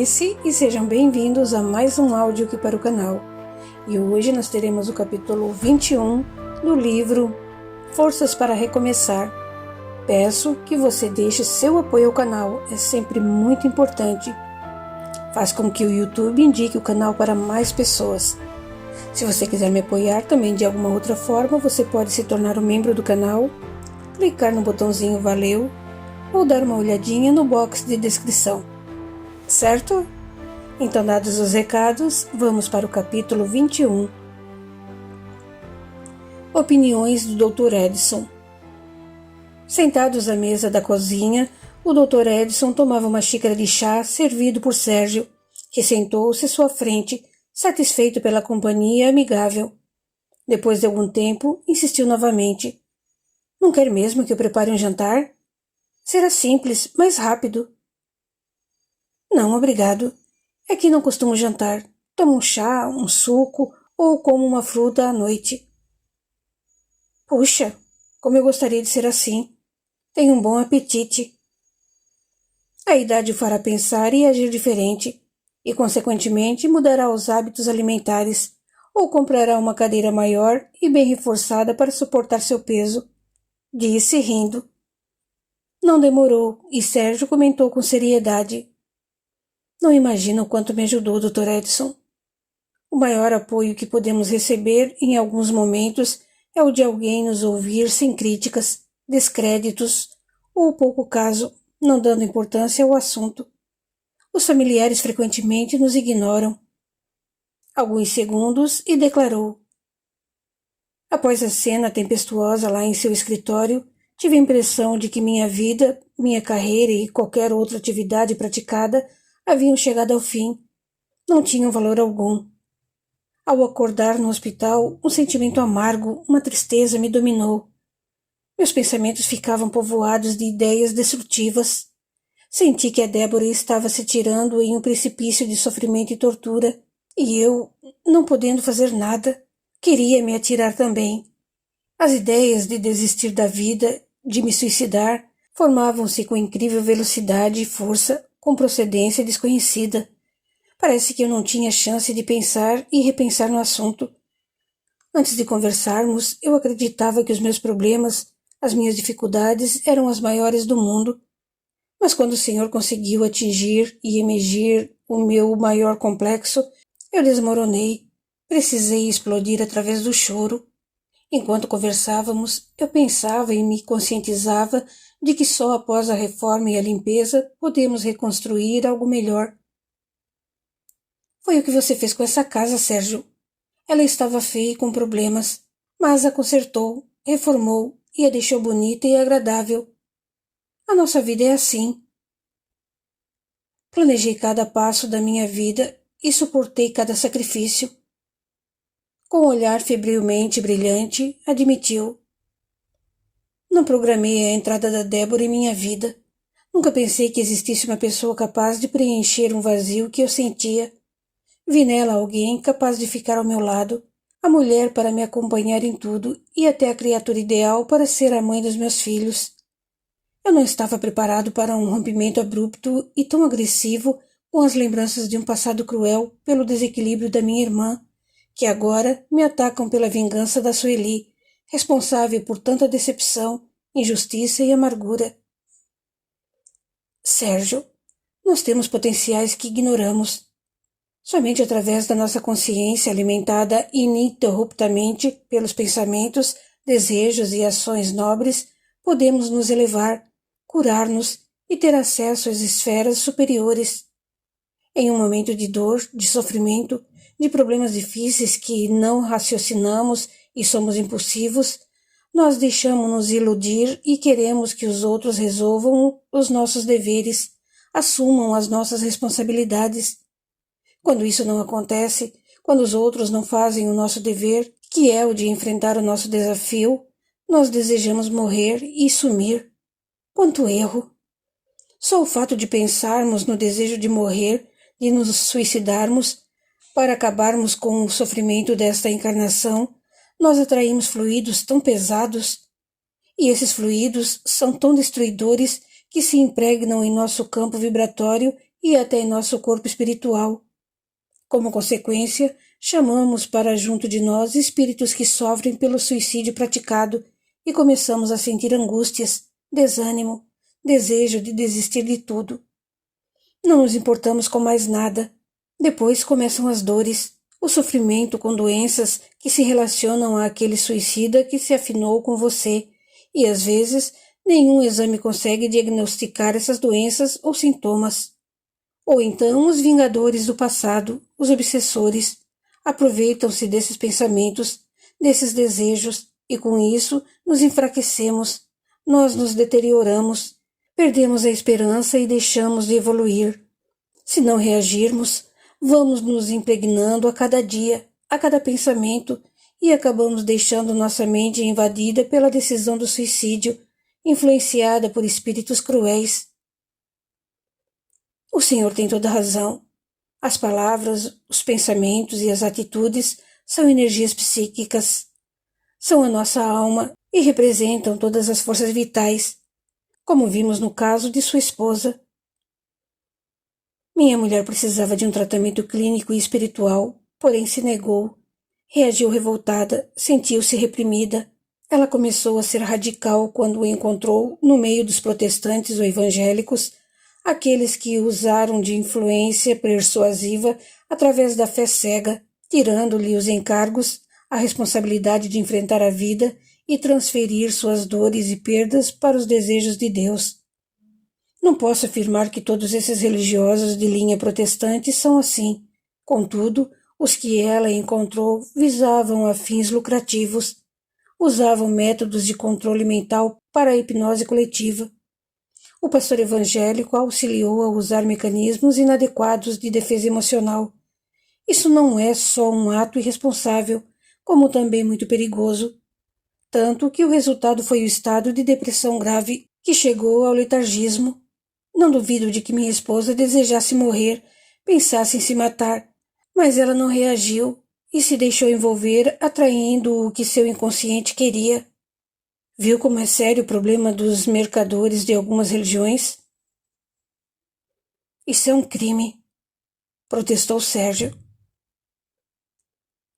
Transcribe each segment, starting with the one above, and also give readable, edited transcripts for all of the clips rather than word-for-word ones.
Alice e sejam bem-vindos a mais um áudio aqui para o canal. E hoje nós teremos o capítulo 21 do livro Forças para Recomeçar. Peço que você deixe seu apoio ao canal, é sempre muito importante. Faz com que o YouTube indique o canal para mais pessoas. Se você quiser me apoiar também de alguma outra forma, você pode se tornar um membro do canal, clicar no botãozinho Valeu ou dar uma olhadinha no box de descrição. Certo? Então, dados os recados, vamos para o capítulo 21. Opiniões do Dr. Edson. Sentados à mesa da cozinha, o Dr. Edson tomava uma xícara de chá servido por Sérgio, que sentou-se à sua frente, satisfeito pela companhia amigável. Depois de algum tempo, insistiu novamente. Não quer mesmo que eu prepare um jantar? Será simples, mais rápido. Não, obrigado. É que não costumo jantar. Tomo um chá, um suco ou como uma fruta à noite. Puxa, como eu gostaria de ser assim. Tenho um bom apetite. A idade o fará pensar e agir diferente, e consequentemente mudará os hábitos alimentares, ou comprará uma cadeira maior e bem reforçada para suportar seu peso, disse rindo. Não demorou, e Sérgio comentou com seriedade. Não imagina o quanto me ajudou, Dr. Edson. O maior apoio que podemos receber em alguns momentos é o de alguém nos ouvir sem críticas, descréditos ou pouco caso, não dando importância ao assunto. Os familiares frequentemente nos ignoram. Alguns segundos e declarou. Após a cena tempestuosa lá em seu escritório, tive a impressão de que minha vida, minha carreira e qualquer outra atividade praticada haviam chegado ao fim. Não tinham valor algum. Ao acordar no hospital, um sentimento amargo, uma tristeza me dominou. Meus pensamentos ficavam povoados de ideias destrutivas. Senti que a Débora estava se tirando em um precipício de sofrimento e tortura, e eu, não podendo fazer nada, queria me atirar também. As ideias de desistir da vida, de me suicidar, formavam-se com incrível velocidade e força, com procedência desconhecida. Parece que eu não tinha chance de pensar e repensar no assunto. Antes de conversarmos, eu acreditava que os meus problemas, as minhas dificuldades eram as maiores do mundo. Mas quando o Senhor conseguiu atingir e emergir o meu maior complexo, eu desmoronei. Precisei explodir através do choro. Enquanto conversávamos, eu pensava e me conscientizava de que só após a reforma e a limpeza podemos reconstruir algo melhor. Foi o que você fez com essa casa, Sérgio. Ela estava feia e com problemas, mas a consertou, reformou e a deixou bonita e agradável. A nossa vida é assim. Planejei cada passo da minha vida e suportei cada sacrifício. Com um olhar febrilmente brilhante, admitiu. Não programei a entrada da Débora em minha vida. Nunca pensei que existisse uma pessoa capaz de preencher um vazio que eu sentia. Vi nela alguém capaz de ficar ao meu lado, a mulher para me acompanhar em tudo e até a criatura ideal para ser a mãe dos meus filhos. Eu não estava preparado para um rompimento abrupto e tão agressivo com as lembranças de um passado cruel pelo desequilíbrio da minha irmã, que agora me atacam pela vingança da Sueli, responsável por tanta decepção, injustiça e amargura. Sérgio, nós temos potenciais que ignoramos. Somente através da nossa consciência alimentada ininterruptamente pelos pensamentos, desejos e ações nobres, podemos nos elevar, curar-nos e ter acesso às esferas superiores. Em um momento de dor, de sofrimento, de problemas difíceis que não raciocinamos e somos impulsivos, nós deixamos-nos iludir e queremos que os outros resolvam os nossos deveres, assumam as nossas responsabilidades. Quando isso não acontece, quando os outros não fazem o nosso dever, que é o de enfrentar o nosso desafio, nós desejamos morrer e sumir. Quanto erro! Só o fato de pensarmos no desejo de morrer, de nos suicidarmos, para acabarmos com o sofrimento desta encarnação, nós atraímos fluidos tão pesados, e esses fluidos são tão destruidores que se impregnam em nosso campo vibratório e até em nosso corpo espiritual. Como consequência, chamamos para junto de nós espíritos que sofrem pelo suicídio praticado e começamos a sentir angústias, desânimo, desejo de desistir de tudo. Não nos importamos com mais nada. Depois começam as dores, o sofrimento com doenças que se relacionam àquele suicida que se afinou com você, e às vezes nenhum exame consegue diagnosticar essas doenças ou sintomas. Ou então os vingadores do passado, os obsessores, aproveitam-se desses pensamentos, desses desejos, e com isso nos enfraquecemos, nós nos deterioramos, perdemos a esperança e deixamos de evoluir. Se não reagirmos, vamos nos impregnando a cada dia, a cada pensamento, e acabamos deixando nossa mente invadida pela decisão do suicídio, influenciada por espíritos cruéis. O Senhor tem toda a razão. As palavras, os pensamentos e as atitudes são energias psíquicas. São a nossa alma e representam todas as forças vitais, como vimos no caso de sua esposa. Minha mulher precisava de um tratamento clínico e espiritual, porém se negou. Reagiu revoltada, sentiu-se reprimida. Ela começou a ser radical quando o encontrou no meio dos protestantes ou evangélicos, aqueles que usaram de influência persuasiva através da fé cega, tirando-lhe os encargos, a responsabilidade de enfrentar a vida e transferir suas dores e perdas para os desejos de Deus. Não posso afirmar que todos esses religiosos de linha protestante são assim. Contudo, os que ela encontrou visavam a fins lucrativos, usavam métodos de controle mental para a hipnose coletiva. O pastor evangélico auxiliou a usar mecanismos inadequados de defesa emocional. Isso não é só um ato irresponsável, como também muito perigoso. Tanto que o resultado foi o estado de depressão grave que chegou ao letargismo. Não duvido de que minha esposa desejasse morrer, pensasse em se matar, mas ela não reagiu e se deixou envolver, atraindo o que seu inconsciente queria. Viu como é sério o problema dos mercadores de algumas religiões? Isso é um crime, protestou Sérgio.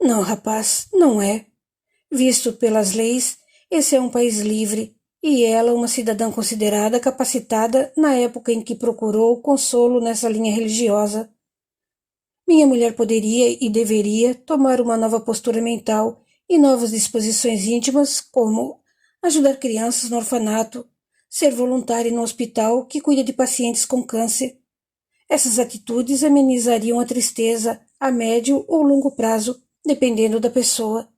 Não, rapaz, não é. Visto pelas leis, esse é um país livre, e ela uma cidadã considerada capacitada na época em que procurou consolo nessa linha religiosa. Minha mulher poderia e deveria tomar uma nova postura mental e novas disposições íntimas, como ajudar crianças no orfanato, ser voluntária no hospital que cuida de pacientes com câncer. Essas atitudes amenizariam a tristeza a médio ou longo prazo, dependendo da pessoa.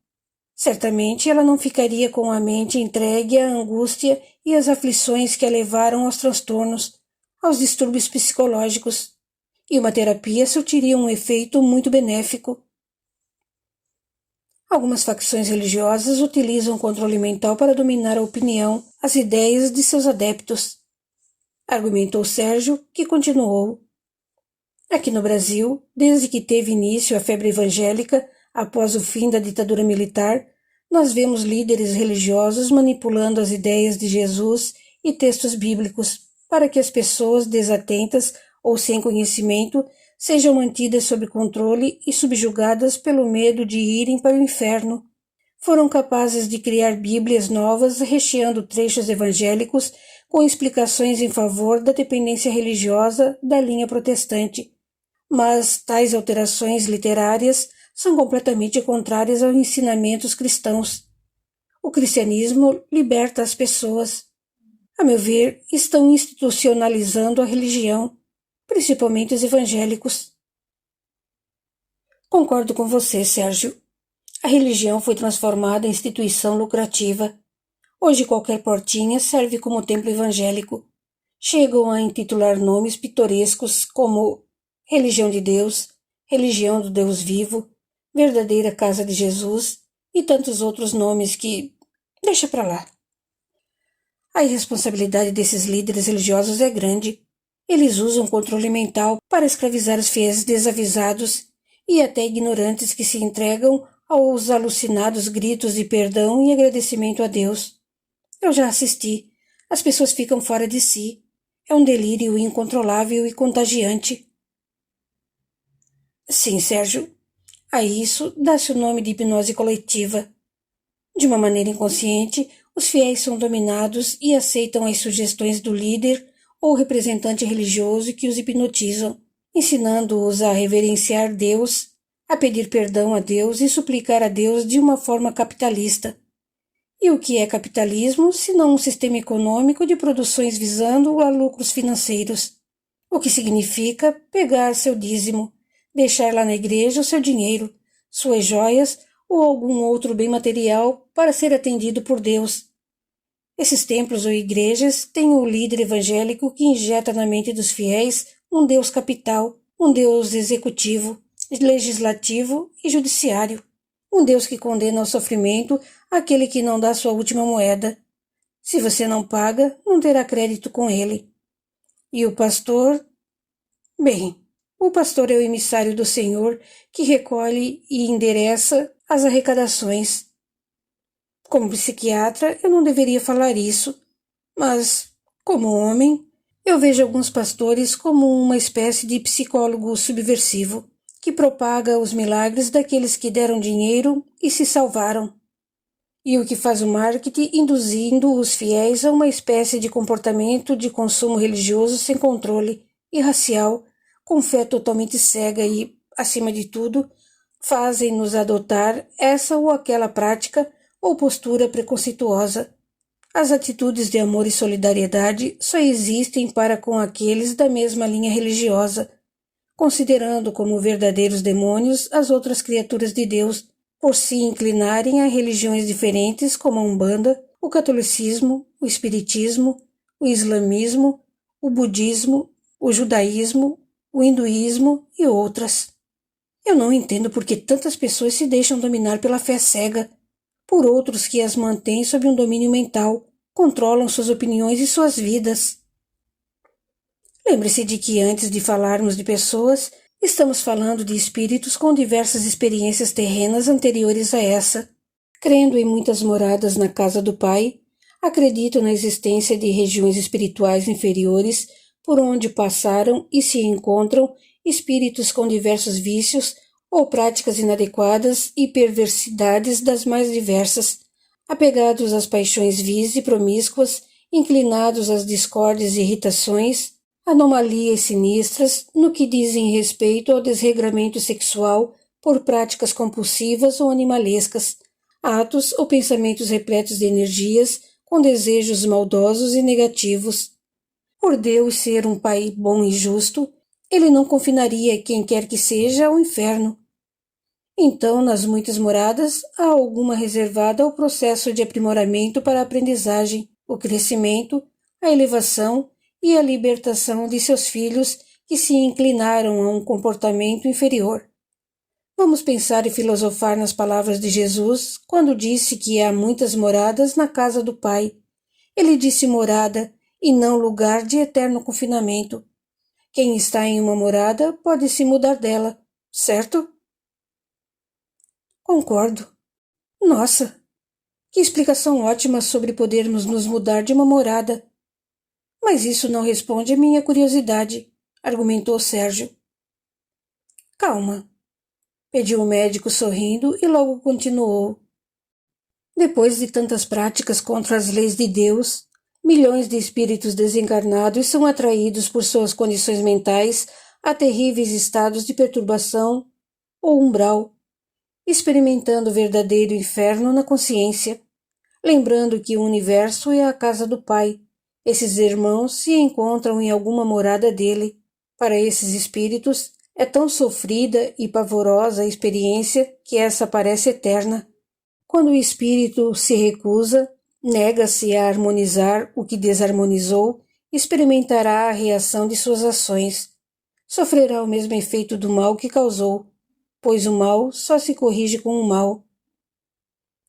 Certamente ela não ficaria com a mente entregue à angústia e às aflições que a levaram aos transtornos, aos distúrbios psicológicos, e uma terapia surtiria um efeito muito benéfico. Algumas facções religiosas utilizam o controle mental para dominar a opinião, as ideias de seus adeptos, argumentou Sérgio, que continuou. Aqui no Brasil, desde que teve início a febre evangélica, após o fim da ditadura militar, nós vemos líderes religiosos manipulando as ideias de Jesus e textos bíblicos para que as pessoas desatentas ou sem conhecimento sejam mantidas sob controle e subjugadas pelo medo de irem para o inferno. Foram capazes de criar bíblias novas recheando trechos evangélicos com explicações em favor da dependência religiosa da linha protestante. Mas tais alterações literárias são completamente contrárias aos ensinamentos cristãos. O cristianismo liberta as pessoas. A meu ver, estão institucionalizando a religião, principalmente os evangélicos. Concordo com você, Sérgio. A religião foi transformada em instituição lucrativa. Hoje qualquer portinha serve como templo evangélico. Chegam a intitular nomes pitorescos como Religião de Deus, Religião do Deus Vivo, Verdadeira Casa de Jesus e tantos outros nomes que... deixa pra lá. A irresponsabilidade desses líderes religiosos é grande. Eles usam controle mental para escravizar os fiéis desavisados e até ignorantes que se entregam aos alucinados gritos de perdão e agradecimento a Deus. Eu já assisti. As pessoas ficam fora de si. É um delírio incontrolável e contagiante. Sim, Sérgio. A isso dá-se o nome de hipnose coletiva. De uma maneira inconsciente, os fiéis são dominados e aceitam as sugestões do líder ou representante religioso que os hipnotizam, ensinando-os a reverenciar Deus, a pedir perdão a Deus e suplicar a Deus de uma forma capitalista. E o que é capitalismo, senão um sistema econômico de produções visando a lucros financeiros? O que significa pegar seu dízimo, deixar lá na igreja o seu dinheiro, suas joias ou algum outro bem material para ser atendido por Deus. Esses templos ou igrejas têm o líder evangélico que injeta na mente dos fiéis um Deus capital, um Deus executivo, legislativo e judiciário, um Deus que condena ao sofrimento aquele que não dá sua última moeda. Se você não paga, não terá crédito com ele. E o pastor? Bem, o pastor é o emissário do Senhor que recolhe e endereça as arrecadações. Como psiquiatra, eu não deveria falar isso, mas, como homem, eu vejo alguns pastores como uma espécie de psicólogo subversivo, que propaga os milagres daqueles que deram dinheiro e se salvaram, e o que faz o marketing induzindo os fiéis a uma espécie de comportamento de consumo religioso sem controle, irracial, com fé totalmente cega e, acima de tudo, fazem-nos adotar essa ou aquela prática ou postura preconceituosa. As atitudes de amor e solidariedade só existem para com aqueles da mesma linha religiosa, considerando como verdadeiros demônios as outras criaturas de Deus, por se inclinarem a religiões diferentes como a Umbanda, o catolicismo, o espiritismo, o islamismo, o budismo, o judaísmo, o hinduísmo e outras. Eu não entendo por que tantas pessoas se deixam dominar pela fé cega, por outros que as mantêm sob um domínio mental, controlam suas opiniões e suas vidas. Lembre-se de que antes de falarmos de pessoas, estamos falando de espíritos com diversas experiências terrenas anteriores a essa. Crendo em muitas moradas na casa do Pai, acredito na existência de regiões espirituais inferiores por onde passaram e se encontram espíritos com diversos vícios ou práticas inadequadas e perversidades das mais diversas, apegados às paixões vis e promíscuas, inclinados às discórdias e irritações, anomalias sinistras no que dizem respeito ao desregramento sexual por práticas compulsivas ou animalescas, atos ou pensamentos repletos de energias com desejos maldosos e negativos. Por Deus ser um Pai bom e justo, ele não confinaria quem quer que seja ao inferno. Então, nas muitas moradas, há alguma reservada ao processo de aprimoramento para a aprendizagem, o crescimento, a elevação e a libertação de seus filhos que se inclinaram a um comportamento inferior. Vamos pensar e filosofar nas palavras de Jesus quando disse que há muitas moradas na casa do Pai. Ele disse morada e não lugar de eterno confinamento. Quem está em uma morada pode se mudar dela, certo? Concordo. Nossa, que explicação ótima sobre podermos nos mudar de uma morada. Mas isso não responde à minha curiosidade, argumentou Sérgio. Calma, pediu o médico sorrindo e logo continuou. Depois de tantas práticas contra as leis de Deus, milhões de espíritos desencarnados são atraídos por suas condições mentais a terríveis estados de perturbação ou umbral, experimentando o verdadeiro inferno na consciência, lembrando que o universo é a casa do Pai. Esses irmãos se encontram em alguma morada dele. Para esses espíritos, é tão sofrida e pavorosa a experiência que essa parece eterna. Quando o espírito se recusa, nega-se a harmonizar o que desarmonizou, experimentará a reação de suas ações. Sofrerá o mesmo efeito do mal que causou, pois o mal só se corrige com o mal.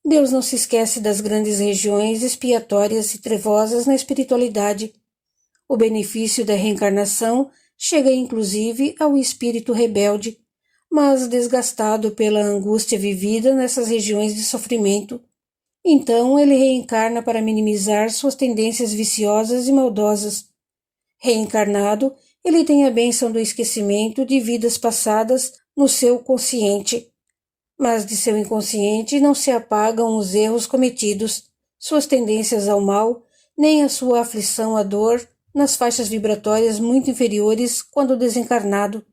Deus não se esquece das grandes regiões expiatórias e trevosas na espiritualidade. O benefício da reencarnação chega inclusive ao espírito rebelde, mas desgastado pela angústia vivida nessas regiões de sofrimento. Então ele reencarna para minimizar suas tendências viciosas e maldosas. Reencarnado, ele tem a bênção do esquecimento de vidas passadas no seu consciente, mas de seu inconsciente não se apagam os erros cometidos, suas tendências ao mal, nem a sua aflição à dor nas faixas vibratórias muito inferiores quando desencarnado.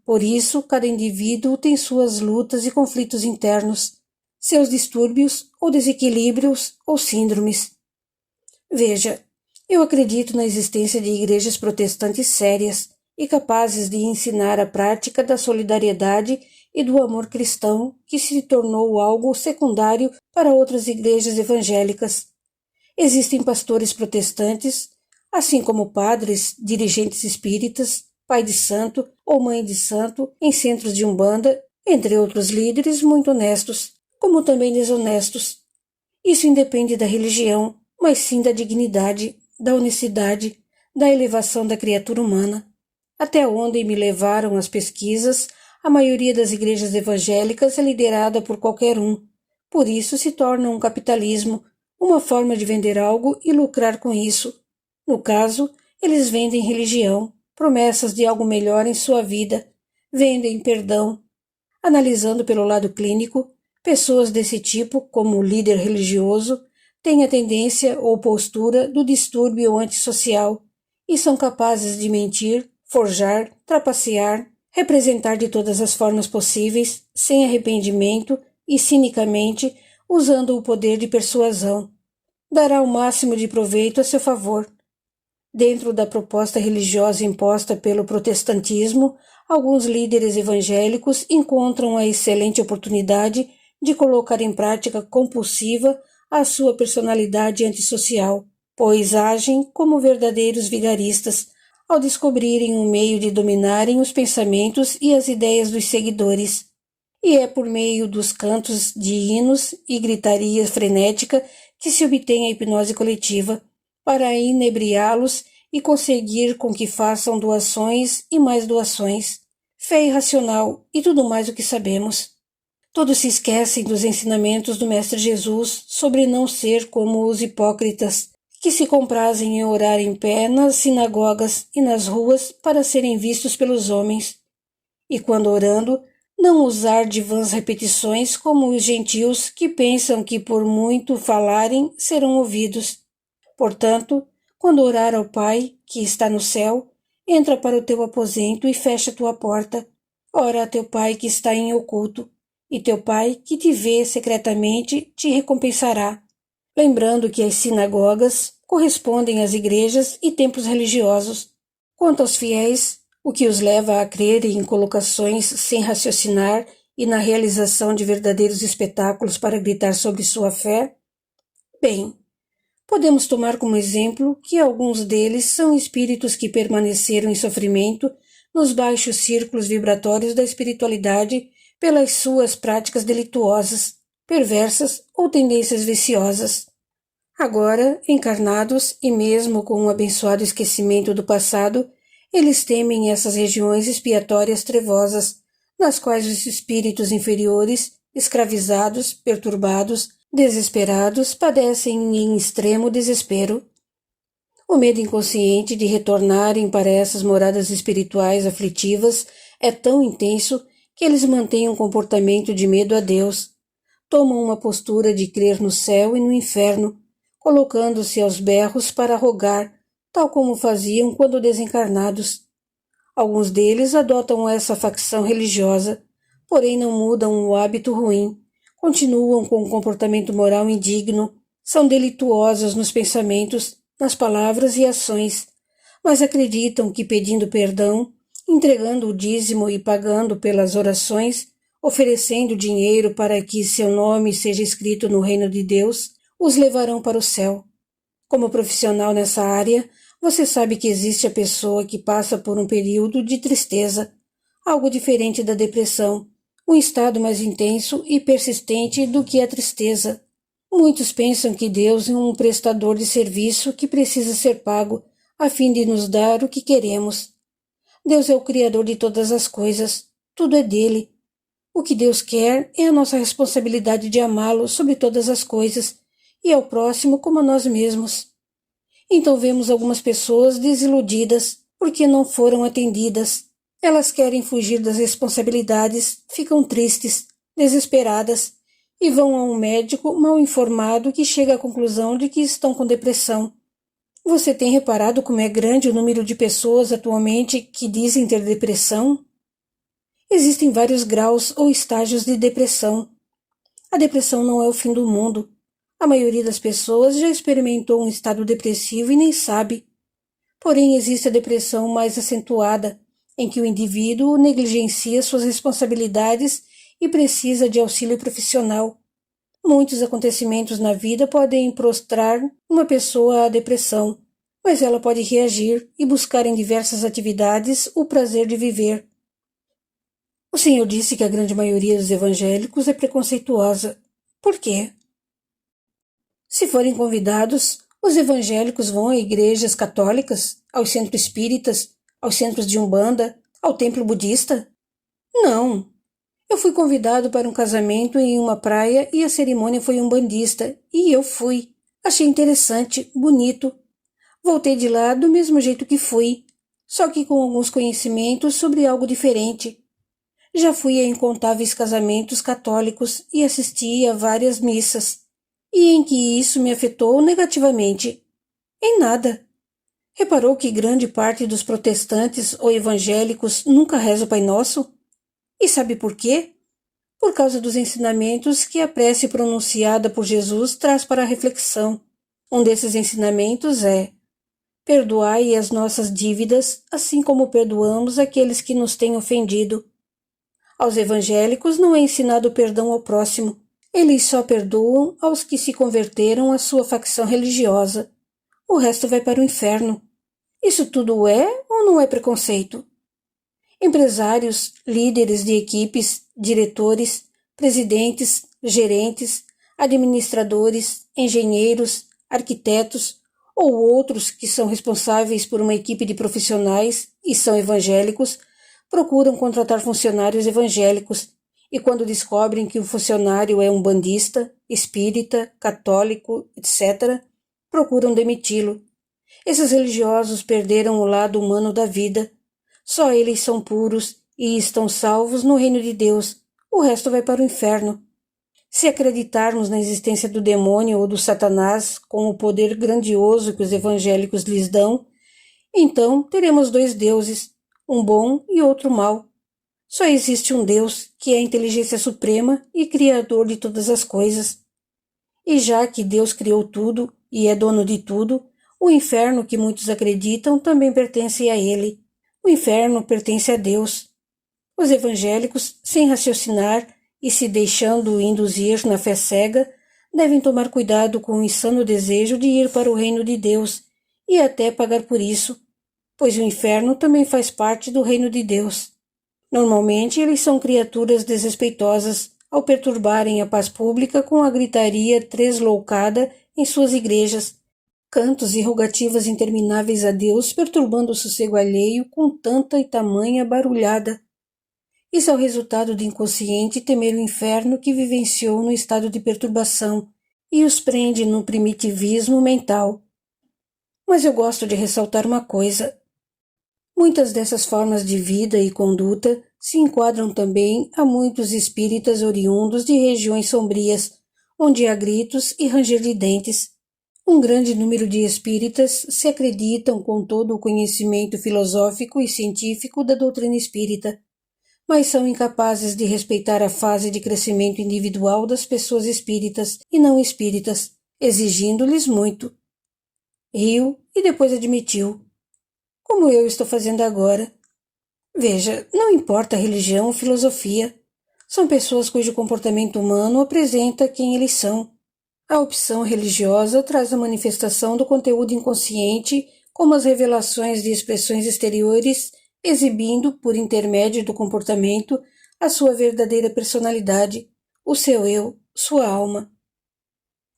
Por isso, cada indivíduo tem suas lutas e conflitos internos, seus distúrbios ou desequilíbrios ou síndromes. Veja, eu acredito na existência de igrejas protestantes sérias e capazes de ensinar a prática da solidariedade e do amor cristão que se tornou algo secundário para outras igrejas evangélicas. Existem pastores protestantes, assim como padres, dirigentes espíritas, pai de santo ou mãe de santo em centros de umbanda, entre outros líderes muito honestos, como também desonestos. Isso independe da religião, mas sim da dignidade, da honestidade, da elevação da criatura humana. Até onde me levaram as pesquisas, a maioria das igrejas evangélicas é liderada por qualquer um. Por isso se torna um capitalismo, uma forma de vender algo e lucrar com isso. No caso, eles vendem religião, promessas de algo melhor em sua vida, vendem perdão. Analisando pelo lado clínico, pessoas desse tipo, como o líder religioso, têm a tendência ou postura do distúrbio antissocial e são capazes de mentir, forjar, trapacear, representar de todas as formas possíveis, sem arrependimento e cinicamente, usando o poder de persuasão. Dará o máximo de proveito a seu favor. Dentro da proposta religiosa imposta pelo protestantismo, alguns líderes evangélicos encontram a excelente oportunidade de colocar em prática compulsiva a sua personalidade antissocial, pois agem como verdadeiros vigaristas, ao descobrirem um meio de dominarem os pensamentos e as ideias dos seguidores. E é por meio dos cantos de hinos e gritaria frenética que se obtém a hipnose coletiva, para inebriá-los e conseguir com que façam doações e mais doações, fé irracional e tudo mais o que sabemos. Todos se esquecem dos ensinamentos do Mestre Jesus sobre não ser como os hipócritas, que se comprazem em orar em pé nas sinagogas e nas ruas para serem vistos pelos homens, e quando orando, não usar de vãs repetições como os gentios que pensam que por muito falarem serão ouvidos. Portanto, quando orar ao Pai, que está no céu, entra para o teu aposento e fecha tua porta. Ora a teu Pai que está em oculto, e teu Pai que te vê secretamente te recompensará. Lembrando que as sinagogas correspondem às igrejas e templos religiosos. Quanto aos fiéis, o que os leva a crer em colocações sem raciocinar e na realização de verdadeiros espetáculos para gritar sobre sua fé? Bem, podemos tomar como exemplo que alguns deles são espíritos que permaneceram em sofrimento nos baixos círculos vibratórios da espiritualidade pelas suas práticas delituosas, perversas ou tendências viciosas. Agora, encarnados e mesmo com um abençoado esquecimento do passado, eles temem essas regiões expiatórias trevosas, nas quais os espíritos inferiores, escravizados, perturbados, desesperados, padecem em extremo desespero. O medo inconsciente de retornarem para essas moradas espirituais aflitivas é tão intenso que eles mantêm um comportamento de medo a Deus. Tomam uma postura de crer no céu e no inferno, colocando-se aos berros para rogar, tal como faziam quando desencarnados. Alguns deles adotam essa facção religiosa, porém não mudam o hábito ruim, continuam com um comportamento moral indigno, são delituosos nos pensamentos, nas palavras e ações, mas acreditam que pedindo perdão, entregando o dízimo e pagando pelas orações, oferecendo dinheiro para que seu nome seja escrito no reino de Deus, os levarão para o céu. Como profissional nessa área, você sabe que existe a pessoa que passa por um período de tristeza, algo diferente da depressão, um estado mais intenso e persistente do que a tristeza. Muitos pensam que Deus é um prestador de serviço que precisa ser pago a fim de nos dar o que queremos. Deus é o Criador de todas as coisas, tudo é dele. O que Deus quer é a nossa responsabilidade de amá-lo sobre todas as coisas e ao próximo como a nós mesmos. Então vemos algumas pessoas desiludidas porque não foram atendidas. Elas querem fugir das responsabilidades, ficam tristes, desesperadas e vão a um médico mal informado que chega à conclusão de que estão com depressão. Você tem reparado como é grande o número de pessoas atualmente que dizem ter depressão? Existem vários graus ou estágios de depressão. A depressão não é o fim do mundo. A maioria das pessoas já experimentou um estado depressivo e nem sabe. Porém, existe a depressão mais acentuada, em que o indivíduo negligencia suas responsabilidades e precisa de auxílio profissional. Muitos acontecimentos na vida podem prostrar uma pessoa à depressão, mas ela pode reagir e buscar em diversas atividades o prazer de viver. O Senhor disse que a grande maioria dos evangélicos é preconceituosa. Por quê? Se forem convidados, os evangélicos vão a igrejas católicas, aos centros espíritas, aos centros de umbanda, ao templo budista? Não. Eu fui convidado para um casamento em uma praia e a cerimônia foi umbandista, e eu fui. Achei interessante, bonito. Voltei de lá do mesmo jeito que fui, só que com alguns conhecimentos sobre algo diferente. Já fui a incontáveis casamentos católicos e assisti a várias missas. E em que isso me afetou negativamente? Em nada. Reparou que grande parte dos protestantes ou evangélicos nunca reza o Pai Nosso? E sabe por quê? Por causa dos ensinamentos que a prece pronunciada por Jesus traz para a reflexão. Um desses ensinamentos é: perdoai as nossas dívidas, assim como perdoamos aqueles que nos têm ofendido. Aos evangélicos não é ensinado o perdão ao próximo. Eles só perdoam aos que se converteram à sua facção religiosa. O resto vai para o inferno. Isso tudo é ou não é preconceito? Empresários, líderes de equipes, diretores, presidentes, gerentes, administradores, engenheiros, arquitetos ou outros que são responsáveis por uma equipe de profissionais e são evangélicos, procuram contratar funcionários evangélicos e quando descobrem que o funcionário é umbandista, espírita, católico, etc., procuram demiti-lo. Esses religiosos perderam o lado humano da vida. Só eles são puros e estão salvos no reino de Deus. O resto vai para o inferno. Se acreditarmos na existência do demônio ou do Satanás com o poder grandioso que os evangélicos lhes dão, então teremos dois deuses, um bom e outro mau. Só existe um Deus, que é a inteligência suprema e criador de todas as coisas. E já que Deus criou tudo e é dono de tudo, o inferno que muitos acreditam também pertence a ele. O inferno pertence a Deus. Os evangélicos, sem raciocinar e se deixando induzir na fé cega, devem tomar cuidado com o insano desejo de ir para o reino de Deus e até pagar por isso, pois o inferno também faz parte do reino de Deus. Normalmente eles são criaturas desrespeitosas ao perturbarem a paz pública com a gritaria tresloucada em suas igrejas, cantos e rogativas intermináveis a Deus perturbando o sossego alheio com tanta e tamanha barulhada. Isso é o resultado do inconsciente temer o inferno que vivenciou no estado de perturbação e os prende no primitivismo mental. Mas eu gosto de ressaltar uma coisa. Muitas dessas formas de vida e conduta se enquadram também a muitos espíritas oriundos de regiões sombrias, onde há gritos e ranger de dentes. Um grande número de espíritas se acreditam com todo o conhecimento filosófico e científico da doutrina espírita, mas são incapazes de respeitar a fase de crescimento individual das pessoas espíritas e não espíritas, exigindo-lhes muito. Riu e depois admitiu: como eu estou fazendo agora. Veja, não importa a religião ou filosofia. São pessoas cujo comportamento humano apresenta quem eles são. A opção religiosa traz a manifestação do conteúdo inconsciente como as revelações de expressões exteriores, exibindo, por intermédio do comportamento, a sua verdadeira personalidade, o seu eu, sua alma.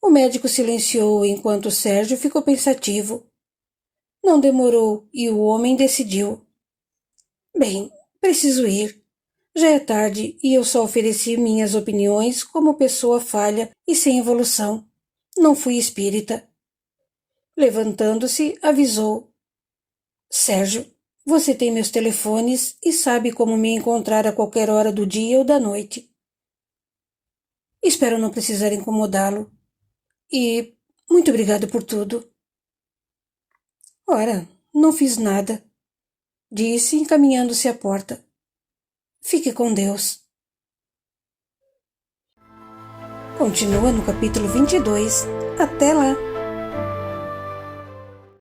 O médico silenciou enquanto Sérgio ficou pensativo. Não demorou e o homem decidiu. Bem, preciso ir. Já é tarde e eu só ofereci minhas opiniões como pessoa falha e sem evolução. Não fui espírita. Levantando-se, avisou: Sérgio, você tem meus telefones e sabe como me encontrar a qualquer hora do dia ou da noite. Espero não precisar incomodá-lo. E muito obrigado por tudo. Ora, não fiz nada, disse, encaminhando-se à porta. Fique com Deus. Continua no capítulo 22. Até lá!